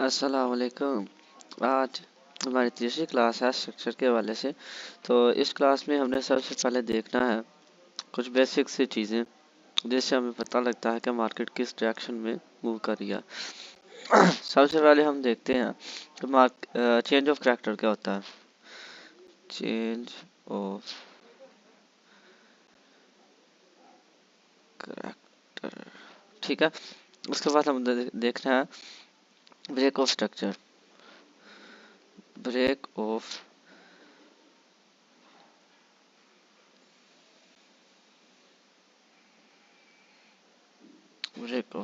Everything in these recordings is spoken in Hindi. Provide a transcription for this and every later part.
अस्सलाम वालेकुम। आज हमारी तीसरी क्लास है स्ट्रक्चर के हवाले से। तो इस क्लास में हमने सबसे पहले देखना है कुछ बेसिक सी चीज़ें जिससे हमें पता लगता है कि मार्केट किस डायरेक्शन में मूव कर रही है। सबसे पहले हम देखते हैं कि चेंज ऑफ करैक्टर क्या होता है। चेंज ऑफ करैक्टर, ठीक है। उसके बाद हम देखना है break of structure. Break of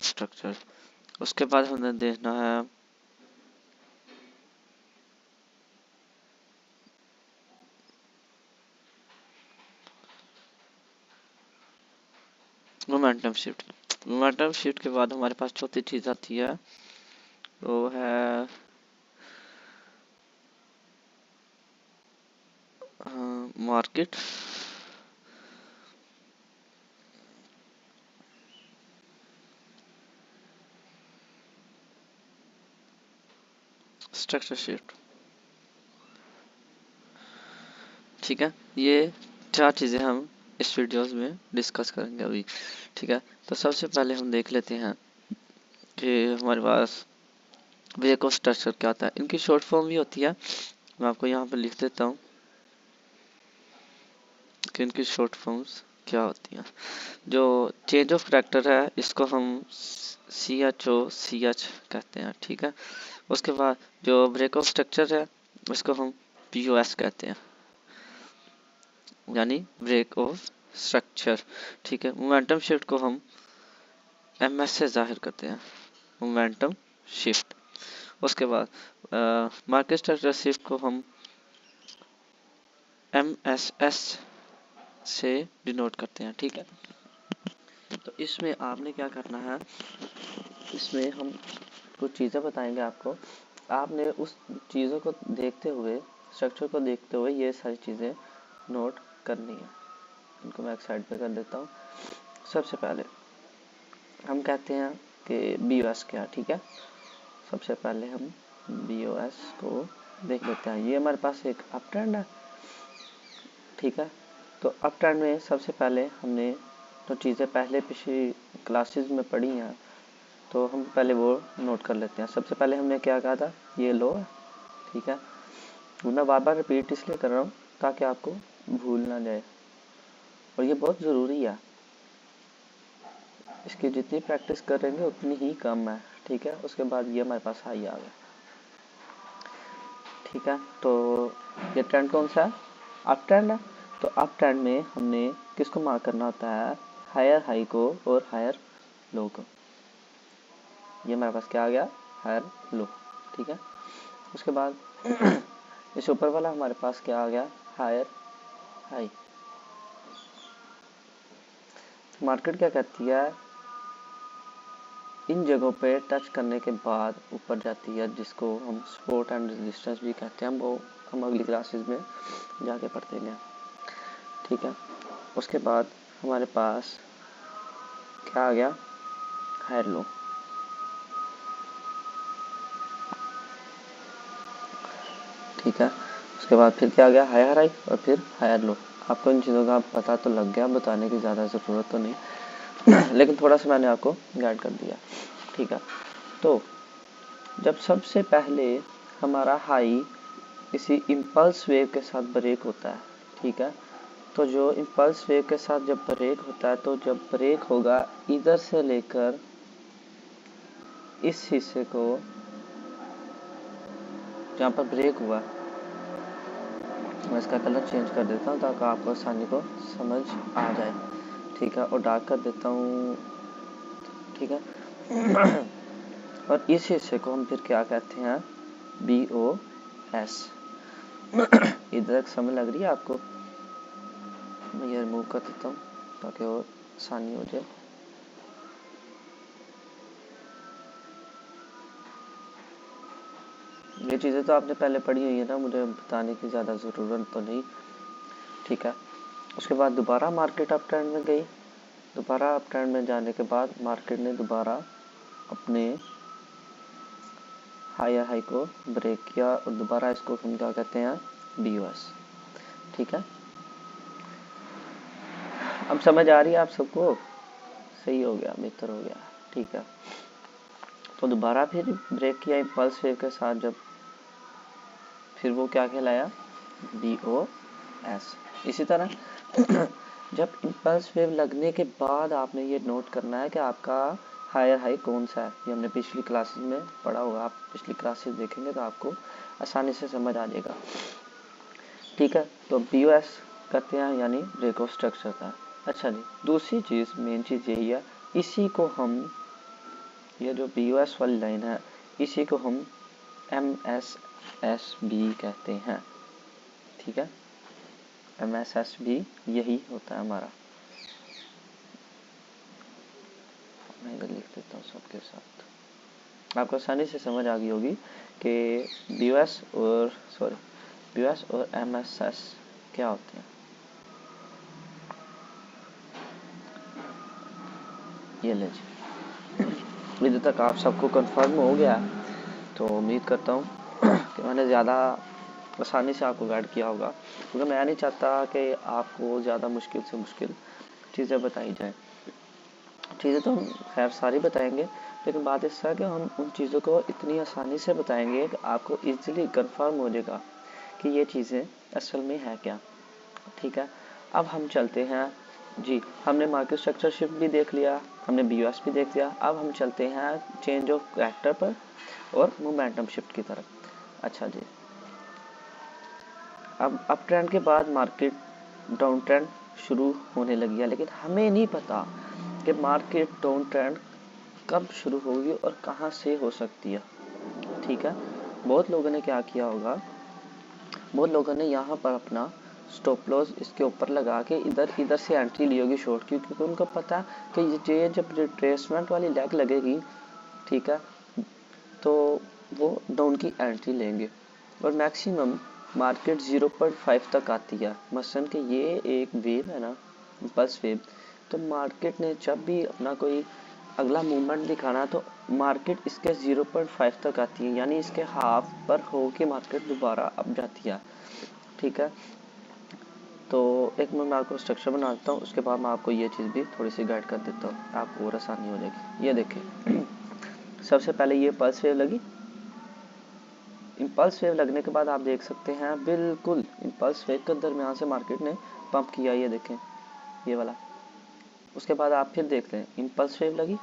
structure. उसके बाद हमने देखना है मोमेंटम शिफ्ट। मोमेंटम शिफ्ट के बाद हमारे पास चौथी चीज आती है, वो है मार्केट स्ट्रक्चर शिफ्ट। ठीक है, ये चार चीजें हम इस वीडियोस में डिस्कस करेंगे अभी। ठीक है, तो सबसे पहले हम देख लेते हैं कि हमारे पास ब्रेक ऑफ स्ट्रक्चर क्या होता है। इनकी शॉर्ट फॉर्म भी होती है, मैं आपको यहाँ पर लिख देता हूँ कि इनकी शॉर्ट फॉर्म्स क्या होती हैं। जो चेंज ऑफ करैक्टर है इसको हम CHO कहते हैं, ठीक है। उसके बाद जो ब्रेक ऑफ स्ट्रक्चर है इसको हम POS कहते हैं, यानी ब्रेक ऑफ स्ट्रक्चर, ठीक है। मोमेंटम शिफ्ट को हम MS से जाहिर करते हैं, मोमेंटम शिफ्ट। उसके बाद मार्केट स्ट्रक्चर शिफ्ट को हम MSS से डिनोट करते हैं, ठीक है। तो इसमें आपने क्या करना है, इसमें हम कुछ चीज़ें बताएंगे आपको। आपने उस चीज़ों को देखते हुए, स्ट्रक्चर को देखते हुए ये सारी चीज़ें नोट करनी है। इनको मैं एक साइड पे कर देता हूँ। सबसे पहले हम कहते हैं कि BOS क्या, ठीक है। सबसे पहले हम BOS को देख लेते हैं। ये हमारे पास एक अप ट्रेंड है, ठीक है। तो अप ट्रेंड में सबसे पहले हमने तो चीज़ें पहले पिछली क्लासेस में पढ़ी हैं, तो हम पहले वो नोट कर लेते हैं। सबसे पहले हमने क्या कहा था, ये लो है, ठीक है। मैं बार बार रिपीट इसलिए कर रहा हूँ ताकि आपको भूल ना जाए, और ये बहुत ज़रूरी है। इसकी जितनी प्रैक्टिस करेंगे उतनी ही कम है, ठीक है। उसके बाद ये हमारे पास हाई आ गया, ठीक है। तो ये ट्रेंड कौन सा है, अप ट्रेंड है। तो अप ट्रेंड में हमने किसको मार्क करना होता है, हायर हाई को और हायर लो को। ये हमारे पास क्या आ गया, हायर लो, ठीक है। उसके बाद इस ऊपर वाला हमारे पास क्या आ गया, हायर हाई। मार्केट क्या कहती है, इन जगहों पे टच करने के बाद ऊपर जाती है, जिसको हम सपोर्ट एंड रेजिस्टेंस भी कहते हैं। वो हम अगली क्लासेस में जाके पढ़ते हैं, ठीक है। उसके बाद हमारे पास क्या आ गया, हायर लो, ठीक है। उसके बाद फिर क्या आ गया, हायर हाई और फिर हायर लो। आपको इन चीज़ों का पता तो लग गया, बताने की ज़्यादा ज़रूरत तो नहीं लेकिन थोड़ा सा मैंने आपको गाइड कर दिया, ठीक है। तो जब सबसे पहले हमारा हाई किसी इम्पल्स वेव के साथ ब्रेक होता है, ठीक है। तो जो इम्पल्स वेव के साथ जब ब्रेक होता है, तो जब ब्रेक होगा इधर से लेकर इस हिस्से को जहाँ पर ब्रेक हुआ, मैं इसका कलर चेंज कर देता हूँ ताकि आपको आसानी को समझ आ जाए, ठीक है। और डार्क कर देता हूँ, ठीक है। और इस हिस्से को हम फिर क्या कहते हैं, BOS। इधर तक समझ लग रही है आपको, मैं ये रिमूव कर देता हूँ ताकि और आसानी हो जाए। ये चीज़ें तो आपने पहले पढ़ी हुई है ना, मुझे बताने की ज़्यादा ज़रूरत तो नहीं, ठीक है। उसके बाद दोबारा मार्केट अप ट्रेंड में गई। दोबारा अप ट्रेंड में जाने के बाद मार्केट ने दोबारा अपने हायर हाई को ब्रेक किया और दोबारा इसको हम क्या कहते हैं, BOS। ठीक है, अब समझ आ रही है आप सबको? सही हो गया, बेहतर हो गया। ठीक है, तो दोबारा फिर ब्रेक किया इम्पल्स वेव के साथ, जब फिर वो क्या कहलाया, BOS। इसी तरह जब इम्पल्स वेव लगने के बाद आपने ये नोट करना है कि आपका हायर हाई कौन सा है। ये हमने पिछली क्लासेस में पढ़ा होगा, आप पिछली क्लासेस देखेंगे तो आपको आसानी से समझ आ जाएगा। ठीक है, तो BOS करते हैं यानी ब्रेक ऑफ स्ट्रक्चर था। अच्छा जी, दूसरी चीज़, मेन चीज़ यही है, इसी को हम, ये जो BOS वाली लाइन है, इसी को हम MSSB कहते हैं। ठीक है, MSSB यही होता है हमारा। मैं इधर लिख देता हूँ सबके साथ, आपको आसानी से समझ आ गई होगी कि BOS और MSS क्या होते हैं। ये ले जी, इधर तक आप सबको कंफर्म हो गया, तो उम्मीद करता हूँ कि मैंने ज़्यादा आसानी से आपको गाइड किया होगा, क्योंकि मैं नहीं चाहता कि आपको ज़्यादा मुश्किल से मुश्किल चीज़ें बताई जाए। चीज़ें तो हम खैर सारी बताएंगे, लेकिन बात ऐसा है कि हम उन चीज़ों को इतनी आसानी से बताएंगे कि आपको इजीली कंफर्म हो जाएगा कि ये चीज़ें असल में है क्या। ठीक है, अब हम चलते हैं जी, हमने मार्केट स्ट्रक्चर शिफ्ट भी देख लिया, हमने BOS भी देख लिया, अब हम चलते हैं चेंज ऑफ कैरेक्टर पर और मोमेंटम शिफ्ट की तरफ। अच्छा जी, अब अप ट्रेंड के बाद मार्केट डाउन ट्रेंड शुरू होने लगी है, लेकिन हमें नहीं पता कि मार्केट डाउन ट्रेंड कब शुरू होगी और कहाँ से हो सकती है। ठीक है, बहुत लोगों ने क्या किया होगा, बहुत लोगों ने यहाँ पर अपना स्टॉप लॉस इसके ऊपर लगा के इधर से एंट्री ली होगी शॉर्ट की, क्योंकि उनको पता कि ये जब रिट्रेसमेंट वाली लेग लगेगी, ठीक है, तो वो डाउन की एंट्री लेंगे और मैक्सिमम मार्केट 0.5 तक आती है। मसलन कि ये एक वेव है ना, इम्पल्स वेव, तो मार्केट ने जब भी अपना कोई अगला मूवमेंट दिखाना तो मार्केट इसके 0.5 तक आती है, यानी इसके हाफ पर हो के मार्केट दोबारा अब जाती है। ठीक है, तो एक मैं आपको स्ट्रक्चर बना देता हूँ, उसके बाद मैं आपको ये चीज़ भी थोड़ी सी गाइड कर देता हूँ, आपको और आसानी हो जाएगी। ये देखें, सबसे पहले ये पल्स वेव लगी, इम्पल्स वेव लगने के बाद आप देख सकते हैं बिल्कुल इम्पल्स वेव के दरमियान से मार्केट ने पंप किया, ये देखें ये वाला। उसके बाद आप फिर देखते हैं इम्पल्स वेव लगी,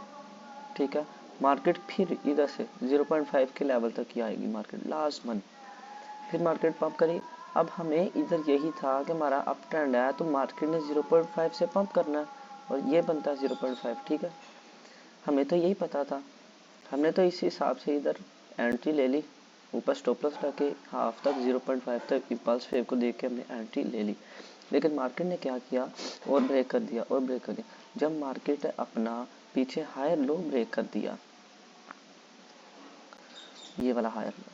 ठीक है, मार्केट फिर इधर से 0.5 के लेवल तक ही आएगी मार्केट लास्ट मंथ, फिर मार्केट पंप करी। अब हमें इधर यही था कि हमारा अप ट्रेंड है तो मार्केट ने 0.5 से पंप करना है और ये बनता है 0.5। ठीक है, हमें तो यही पता था, हमने तो इसी हिसाब से इधर एंट्री ले ली, ऊपर स्टॉप लॉस लगा के हाफ तक 0.5 तक इम्पल्स वेव को देख के हमने एंट्री ले ली। लेकिन मार्केट ने क्या किया, और ब्रेक कर दिया और ब्रेक कर दिया। जब मार्केट ने अपना पीछे हायर लो ब्रेक कर दिया, ये वाला हायर लो,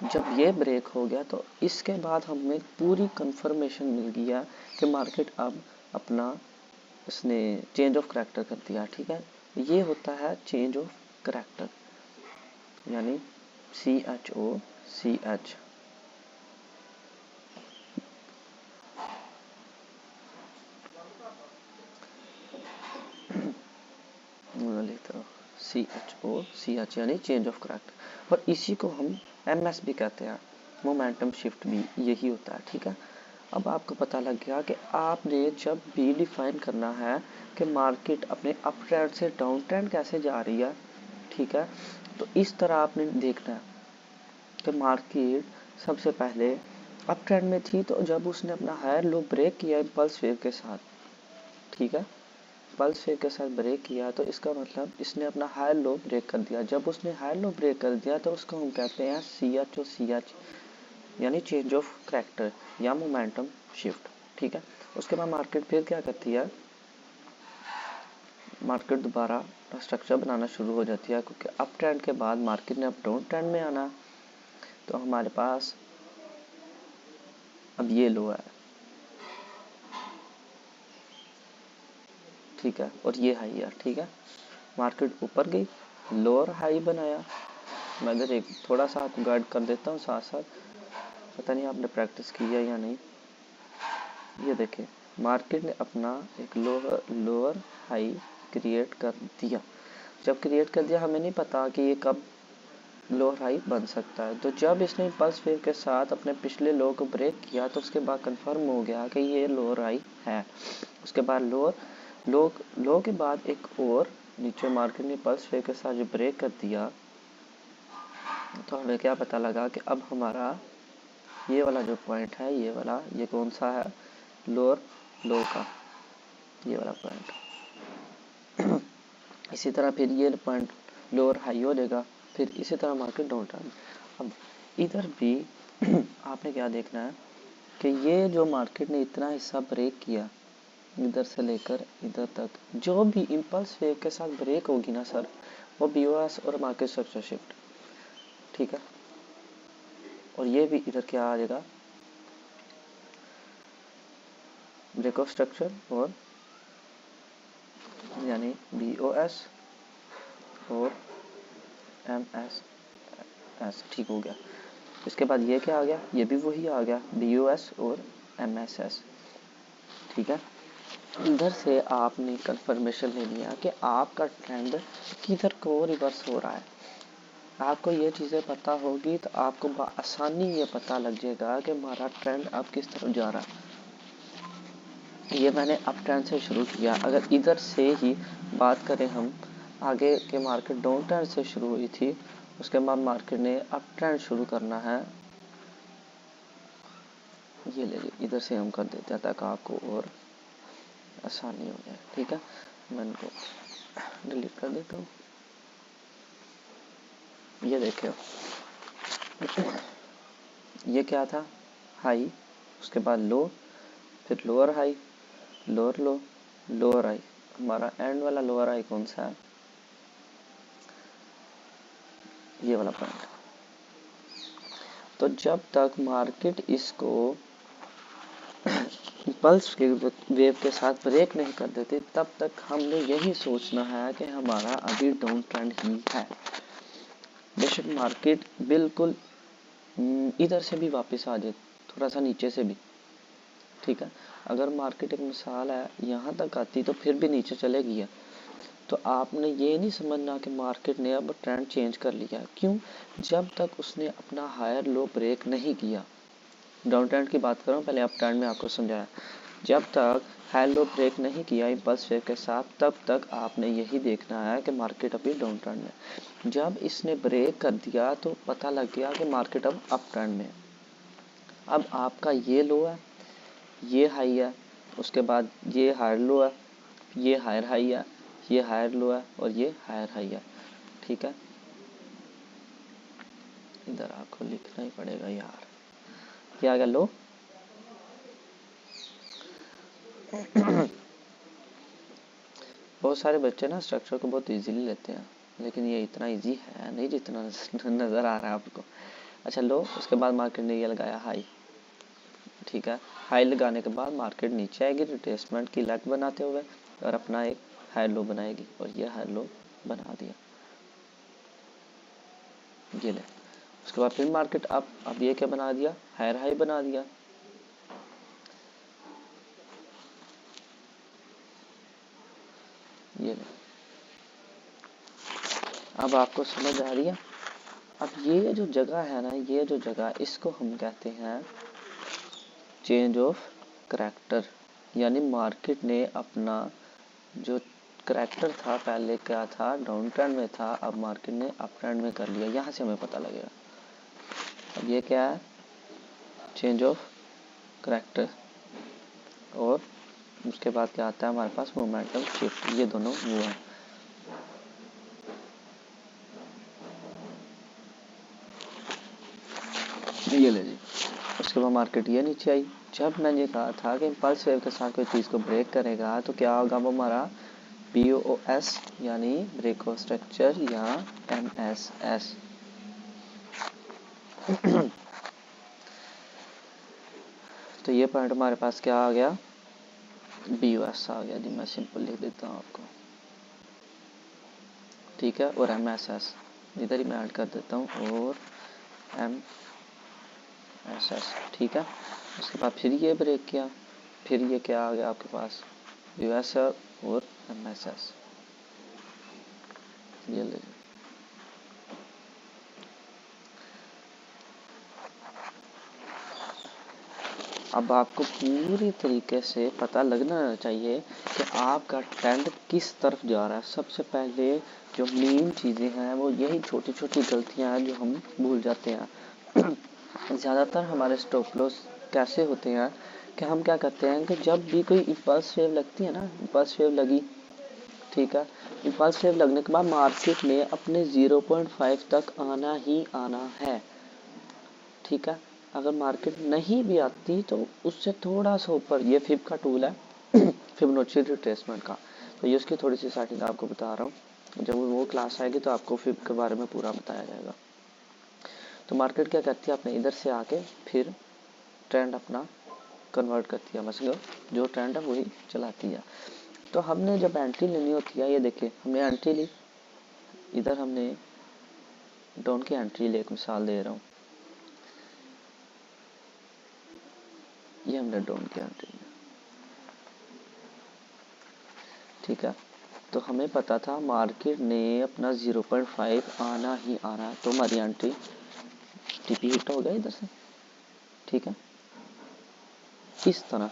जब ये ब्रेक हो गया तो इसके बाद हमें पूरी कंफर्मेशन मिल गया कि मार्केट अब अपना इसने चेंज ऑफ करैक्टर कर दिया। ठीक है, ये होता है चेंज ऑफ करैक्टर, यानी CHOCH। लिखता CHOCH यानी चेंज ऑफ करैक्टर, और इसी को हम MS भी कहते हैं, मोमेंटम शिफ्ट भी यही होता है। ठीक है, अब आपको पता लग गया कि आपने जब भी डिफाइन करना है कि मार्केट अपने अप ट्रेंड से डाउन ट्रेंड कैसे जा रही है, ठीक है, तो इस तरह आपने देखना है कि मार्केट सबसे पहले अप ट्रेंड में थी, तो जब उसने अपना हायर लो ब्रेक किया इम्पल्स वेव के साथ, ठीक है, पल्स वेव के साथ ब्रेक किया तो इसका मतलब इसने अपना हायर लो ब्रेक कर दिया। जब उसने हायर लो ब्रेक कर दिया तो उसको हम कहते हैं CHOCH यानी चेंज ऑफ करैक्टर या मोमेंटम शिफ्ट। ठीक है, उसके बाद मार्केट फिर क्या करती है, मार्केट दोबारा स्ट्रक्चर बनाना शुरू हो जाती है, क्योंकि अप ट्रेंड के बाद मार्केट ने अब डाउन ट्रेंड में आना, तो हमारे पास अब ये लो है, ठीक है, और ये हाई है। ठीक है, मार्केट ऊपर गई, लोअर हाई बनाया। मैं इधर एक थोड़ा सा आपको गाइड कर देता हूँ साथ साथ, पता नहीं आपने प्रैक्टिस की है या नहीं। ये देखिए, मार्केट ने अपना एक लोअर हाई क्रिएट कर दिया। जब क्रिएट कर दिया, हमें नहीं पता कि ये कब लोअर हाई बन सकता है। तो जब इसने इम्पल्स वेव के साथ अपने पिछले लो को ब्रेक किया तो उसके बाद कंफर्म हो गया कि ये लोअर हाई है। उसके बाद लो के बाद एक और नीचे मार्केट ने इम्पल्स वेव के साथ जो ब्रेक कर दिया, तो हमें क्या पता लगा कि अब हमारा ये वाला जो पॉइंट है, ये वाला, ये कौन सा है, लोअर लो का ये वाला पॉइंट। इसी तरह फिर ये पॉइंट लोअर हाई हो जाएगा, फिर इसी तरह मार्केट डाउन टर्न। अब इधर भी आपने क्या देखना है कि ये जो मार्केट ने इतना हिस्सा ब्रेक किया, इधर से लेकर इधर तक, जो भी इम्पल्स वेव के साथ ब्रेक होगी ना सर, वो बीओएस और मार्केट स्ट्रक्चर शिफ्ट, ठीक है। और ये भी इधर क्या आ जाएगा, ब्रेक ऑफ स्ट्रक्चर, और यानी बीओएस और एमएसएस, ठीक हो गया। इसके बाद ये क्या आ गया, ये भी वही आ गया, बीओएस और एमएसएस, ठीक है। इधर से आपने कंफर्मेशन ले लिया कि आपका ट्रेंड किधर को रिवर्स हो रहा है। आपको ये चीज़ें पता होगी तो आपको आसानी ये पता लग जाएगा कि हमारा ट्रेंड अब किस तरफ जा रहा है। ये मैंने अप ट्रेंड से शुरू किया। अगर इधर से ही बात करें हम, आगे के मार्केट डाउन ट्रेंड से शुरू हुई थी, उसके बाद मार्केट ने अप ट्रेंड शुरू करना है। ये ले लीजिए, इधर से हम कर देते हैं ताकि आपको और आसानी हो जाए, ठीक है। मैं इनको डिलीट कर देता हूँ। ये देखिए, ये क्या था, हाई, उसके बाद लो, फिर लोअर हाई, लोअर लो, लोअर हाई। हमारा एंड वाला लोअर हाई कौन सा है, ये वाला पॉइंट। तो जब तक मार्केट इसको इम्पल्स वेव के साथ ब्रेक नहीं कर देते, तब तक हमने यही सोचना है कि हमारा अभी डाउन ट्रेंड ही है। बेशक मार्केट बिल्कुल इधर से भी वापस आ जाए, थोड़ा सा नीचे से भी, ठीक है। अगर मार्केट एक मिसाल है यहाँ तक आती तो फिर भी नीचे चलेगी है, तो आपने ये नहीं समझना कि मार्केट ने अब ट्रेंड चेंज कर लिया। क्यों, जब तक उसने अपना हायर लो ब्रेक नहीं किया। डाउन ट्रेंड की बात करूँ, पहले अप ट्रेंड में आपको समझाया, जब तक हायर लो ब्रेक नहीं किया इम्पल्स वेव के साथ, तब तक आपने यही देखना है कि मार्केट अभी डाउन ट्रेंड में। जब इसने ब्रेक कर दिया तो पता लग गया कि मार्केट अब अप ट्रेंड में है। अब आपका ये लो है, ये हाई है, उसके बाद ये हायर लो है, ये हायर हाई है, ये हायर लो है, और ये हायर हाई है, ठीक है। इधर आपको लिखना ही पड़ेगा यार, ये आ गया लो। बहुत सारे बच्चे ना स्ट्रक्चर को बहुत इजीली लेते हैं, लेकिन ये इतना इजी है नहीं जितना नज़र आ रहा है आपको। अच्छा लो, उसके बाद मार्केट ने ये लगाया हाई, ठीक है। हाई लगाने के बाद मार्केट नीचे आएगी रिट्रेसमेंट की लेग बनाते हुए और अपना एक हाई लो बनाएगी, और ये हाई लो बना दिया, ये ले। उसके बाद फिर मार्केट अब ये क्या बना दिया, हायर हाई बना दिया। ये ले, अब आपको समझ आ रही है। अब ये जो जगह है ना, ये जो जगह, इसको हम कहते हैं चेंज ऑफ करैक्टर। यानी मार्केट ने अपना जो करैक्टर था, पहले क्या था, डाउन ट्रेंड में था, अब मार्केट ने अप ट्रेंड में कर लिया। यहाँ से हमें पता लगेगा। अब ये क्या है, चेंज ऑफ करैक्टर, और उसके बाद क्या आता है हमारे पास, मोमेंटम शिफ्ट। ये दोनों वो है। ये ले ली। उसके बाद मार्केट ये नीचे आई। जब मैंने कहा था कि इम्पल्स वेव के साथ कोई चीज़ को ब्रेक करेगा तो क्या होगा, वो हमारा BOS यानी ब्रेक ऑफ स्ट्रक्चर या MSS। तो ये पॉइंट हमारे पास क्या आ गया, BOS आ गया जी। मैं सिंपल लिख देता हूँ आपको, ठीक है, और MSS इधर ही मैं ऐड कर देता हूँ, और MSS, ठीक है। उसके बाद फिर ये ब्रेक किया, फिर ये क्या आ गया आपके पास, USR और MSS, ये ले। अब आपको पूरी तरीके से पता लगना चाहिए कि आपका ट्रेंड किस तरफ जा रहा है। सबसे पहले जो मेन चीज़ें हैं वो यही छोटी छोटी गलतियां हैं जो हम भूल जाते हैं। ज़्यादातर हमारे स्टॉप लॉस कैसे होते हैं कि हम क्या करते हैं कि जब भी कोई इम्पल्स वेव लगती है ना, इम्पल्स वेव लगी, ठीक है, इम्पल्स वेव लगने के बाद मार्केट में अपने 0.5 तक आना ही आना है, ठीक है। अगर मार्केट नहीं भी आती तो उससे थोड़ा सा ऊपर, ये फिब का टूल है फिबोनाची रिट्रेसमेंट का, तो ये उसकी थोड़ी सी सेटिंग आपको बता रहा हूँ। जब वो क्लास आएगी तो आपको फिब के बारे में पूरा बताया जाएगा। तो मार्केट क्या करती है, अपने इधर से आके फिर ट्रेंड अपना कन्वर्ट करती है, मतलब जो ट्रेंड है वही चलाती है। तो हमने जब एंट्री लेनी होती है, ये देखिए हमने एंट्री ली, इधर हमने डाउन की एंट्री ले, एक मिसाल दे रहा हूँ, ये हमने डाउन की एंट्री, ठीक है। तो हमें पता था मार्केट ने अपना 0.5 आना ही आना है, तो हमारी एंट्री टीपी हिट हो गया इधर से, ठीक है, इस तरह।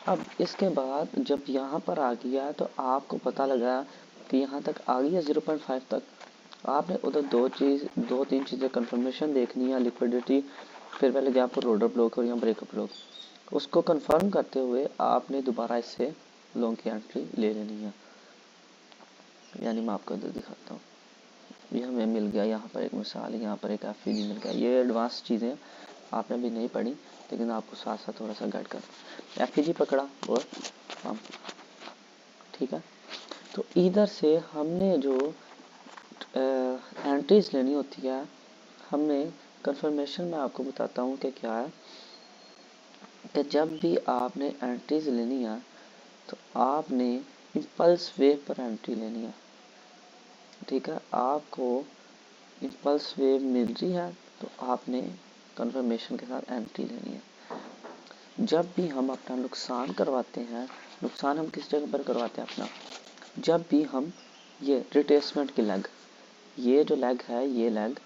अब इसके बाद जब यहाँ पर आ गया तो आपको पता लगा कि यहाँ तक आ गया 0.5 तक, आपने उधर दो तीन चीज़ें कंफर्मेशन देखनी है, लिक्विडिटी, फिर पहले यहाँ पर ऑर्डर ब्लॉक और यहाँ ब्रेकअप ब्लॉक, उसको कंफर्म करते हुए आपने दोबारा इससे लॉन्ग की एंट्री ले लेनी है। यानी मैं आपको इधर दिखाता हूँ, ये हमें मिल गया यहाँ पर एक मिसाल, यहाँ पर एक FEG मिल गया। ये एडवांस चीज़ें आपने भी नहीं पढ़ी, लेकिन आपको साथ साथ थोड़ा सा गाइड कर, FEG पकड़ा और हम, ठीक है। तो इधर से हमने जो एंट्रीज लेनी होती है, हमने कंफर्मेशन में आपको बताता हूँ कि क्या है कि जब भी आपने एंट्रीज लेनी है तो आपने इम्पल्स वेव पर एंट्री लेनी है, ठीक है। आपको इम्पल्स वेव मिल रही है तो आपने कंफर्मेशन के साथ एंट्री लेनी है। जब भी हम अपना नुकसान करवाते हैं, नुकसान हम किस जगह पर करवाते हैं अपना, जब भी हम ये रिट्रेसमेंट की लेग, ये जो लेग है, ये लेग,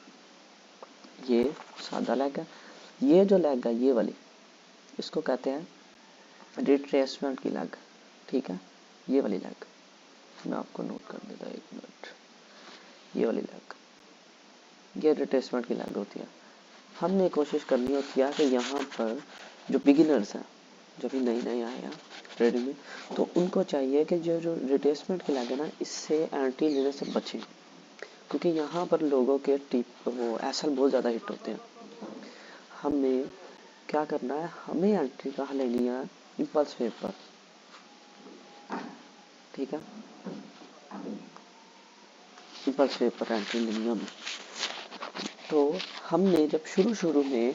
ये सादा लेग है, ये जो लेग है ये वाली, इसको कहते हैं रिट्रेसमेंट की लेग, ठीक है। ये वाली लेग मैं आपको नोट कर देता हूँ, 1 मिनट, ये वाली लेग, ये रिट्रेसमेंट की लेग होती है। हमने कोशिश करनी होती है कि यहाँ पर जो बिगिनर्स हैं, जो भी नए नए आए हैं ट्रेडिंग में, तो उनको चाहिए कि जो जो रिट्रेसमेंट की लेग है ना, इससे एंट्री लेने से बचें, क्योंकि यहाँ पर लोगों के टिप वो एसल बहुत ज़्यादा हिट होते हैं। हमें क्या करना है, हमें एंट्री कहाँ लेनी है, इम्पल्स वेव पर, ठीक है, इम्पल्स वेव पर एंट्री लेनी है हमें। तो हमने जब शुरू में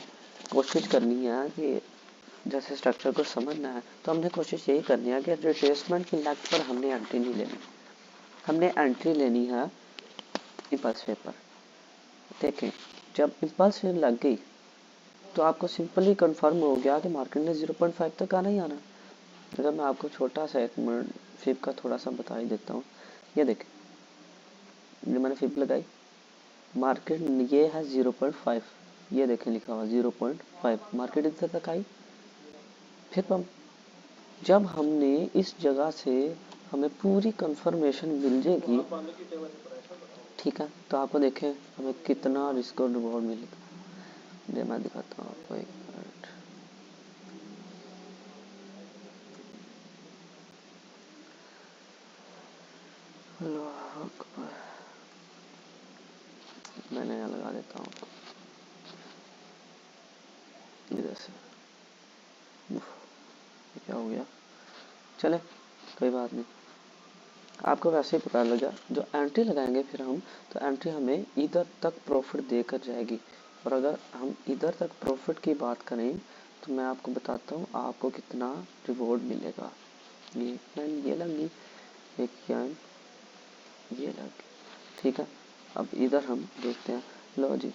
कोशिश करनी है कि जैसे स्ट्रक्चर को समझना है, तो हमने कोशिश यही करनी है कि रिट्रेसमेंट की लेग पर हमने एंट्री नहीं लेनी, हमने एंट्री लेनी है इम्पल्स वेव पर। देखें, जब इम्पल्स वेव लग गई तो आपको सिंपली कंफर्म हो गया कि मार्केट ने 0.5 तक आना ही आना। अगर मैं आपको छोटा सा 1 मिनट फिब का थोड़ा सा बता ही देता हूँ, ये देखें, ये मैंने फिब लगाई, मार्केट ये है 0.5, ये देखें लिखा हुआ 0.5, मार्केट इधर तक आई, फिर पंप। जब हमने इस जगह से हमें पूरी कंफर्मेशन मिल जाएगी, ठीक है, तो आपको देखें हमें कितना रिस्क और रिवॉर्ड मिलेगा। ये मैं दिखाता हूँ आपको, 1 मिनट, मैंने यहाँ लगा देता हूँ इधर से, क्या हो गया, चले कोई बात नहीं, आपको वैसे ही पता लगा। जो एंट्री लगाएंगे फिर हम, तो एंट्री हमें इधर तक प्रॉफिट देकर जाएगी। और अगर हम इधर तक प्रॉफिट की बात करें तो मैं आपको बताता हूँ आपको कितना रिवॉर्ड मिलेगा। ये लाइन ये लगी, एक लाइन ये लगी, ठीक है। अब इधर हम देखते हैं, लो जी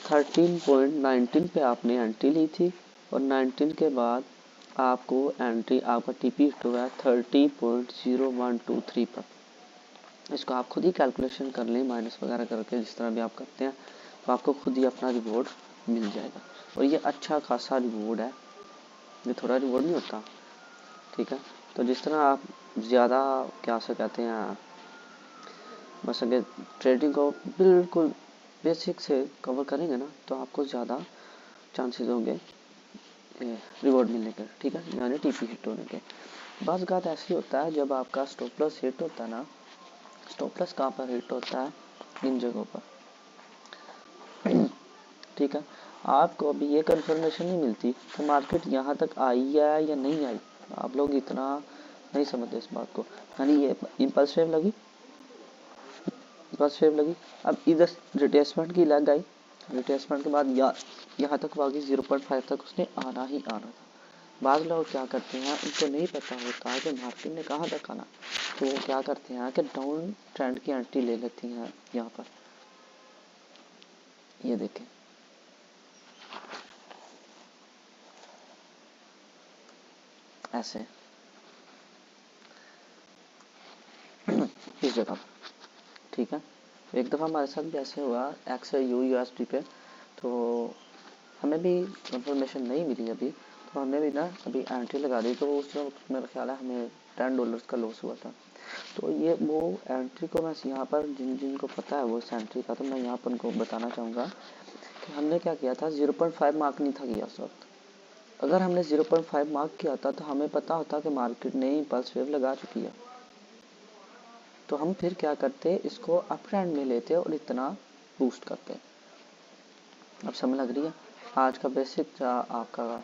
13.19 पे आपने एंट्री ली थी और 19 के बाद आपको एंट्री आपका टीपी हिट हुआ है 30.0123 पर। इसको आप खुद ही कैलकुलेशन कर लें माइनस वगैरह करके, जिस तरह भी आप करते हैं, तो आपको खुद ही अपना रिवॉर्ड मिल जाएगा। और ये अच्छा खासा रिवॉर्ड है, ये थोड़ा रिवॉर्ड नहीं होता, ठीक है। तो जिस तरह आप ज़्यादा क्या से कहते हैं, बस अगर ट्रेडिंग को बिल्कुल बेसिक से कवर करेंगे ना, तो आपको ज़्यादा चांसेस होंगे रिवॉर्ड मिलने के, ठीक है, यानी टीपी हिट होने के। बस बात ऐसी होता है, जब आपका स्टॉप लॉस हिट होता है ना, स्टॉप लॉस कहाँ पर हिट होता है, इन जगहों पर, ठीक है। आपको अभी ये कंफर्मेशन नहीं मिलती कि मार्केट यहाँ तक आई है या नहीं आई, आप लोग इतना नहीं समझते इस बात को, यानी ये इम्पल्स वेव लगी, इम्पल्स वेव लगी, अब इधर रिट्रेसमेंट की लग गई, रिट्रेसमेंट के बाद यहाँ तक वाकई 0.5 तक उसने आना ही आना था। बाद लोग क्या करते हैं, उनको नहीं पता होता कि मार्केट ने कहाँ तक आना, तो वो क्या करते हैं कि डाउन ट्रेंड की एंट्री ले लेती हैं यहाँ पर, ये देखें ऐसे इस जगह, ठीक है। एक दफ़ा हमारे साथ भी ऐसे हुआ XAUUSD पे, तो हमें भी कंफर्मेशन नहीं मिली अभी, तो हमने भी ना अभी एंट्री लगा दी, तो उस वक्त मेरा ख्याल है हमें $10 का लॉस हुआ था। तो ये वो एंट्री को मैं यहाँ पर जिनको पता है वो इस एंट्री का, तो मैं यहाँ पर उनको बताना चाहूँगा कि हमने क्या किया था, 0.5 मार्क नहीं था किया उस वक्त। अगर हमने 0.5 मार्क किया था तो हमें पता होता कि मार्केट ने इम्पल्स वेव लगा चुकी है, तो हम फिर क्या करते, इसको अप ट्रेंड में लेते और इतना बूस्ट करते। अब समझ लग रही है। आज का बेसिक आपका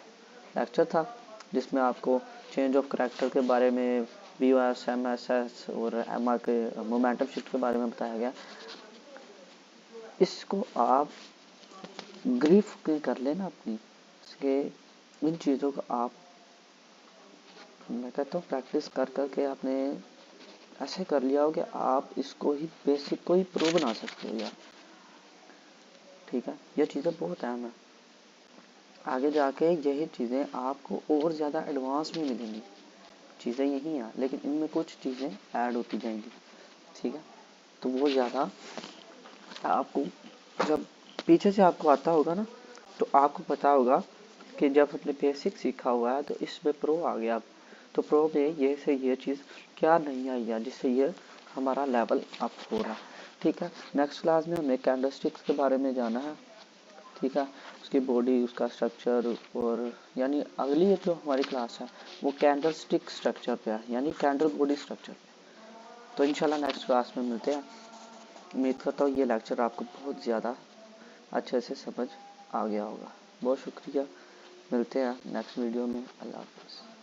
लेक्चर था, जिसमें आपको चेंज ऑफ करैक्टर के बारे में, BOS, MSS और MR के मोमेंटम शिफ्ट के बारे में बताया गया। इसको आप ग्रिफ कर लेना अपनी, इसके इन चीज़ों को आप, मैं कहता हूँ प्रैक्टिस कर करके आपने ऐसे कर लिया हो कि आप इसको ही बेसिक को ही प्रो बना सकते हो यार, ठीक है। ये चीज़ें बहुत अहम है, आगे जाके यही चीज़ें आपको और ज़्यादा एडवांस में मिलेंगी। चीज़ें यही हैं, लेकिन इनमें कुछ चीज़ें ऐड होती जाएंगी, ठीक है। तो वो ज़्यादा आपको जब पीछे से आपको आता होगा ना, तो आपको पता होगा कि जब अपने बेसिक सीखा हुआ है तो इसमें प्रो आ गया, तो प्रो में ये से ये चीज़ क्या नहीं आई है, जिससे ये हमारा लेवल अप हो रहा है, ठीक है। नेक्स्ट क्लास में हमें कैंडलस्टिक्स के बारे में जाना है, ठीक है, उसकी बॉडी, उसका स्ट्रक्चर, और यानी अगली जो हमारी क्लास है वो कैंडल स्टिक स्ट्रक्चर पे है, यानी कैंडल बॉडी स्ट्रक्चर पे। तो इंशाल्लाह नेक्स्ट क्लास में मिलते हैं। उम्मीद करता हूँ ये लेक्चर आपको बहुत ज़्यादा अच्छे से समझ आ गया होगा। बहुत शुक्रिया, मिलते हैं नेक्स्ट वीडियो में। अल्लाह हाफ़िज़।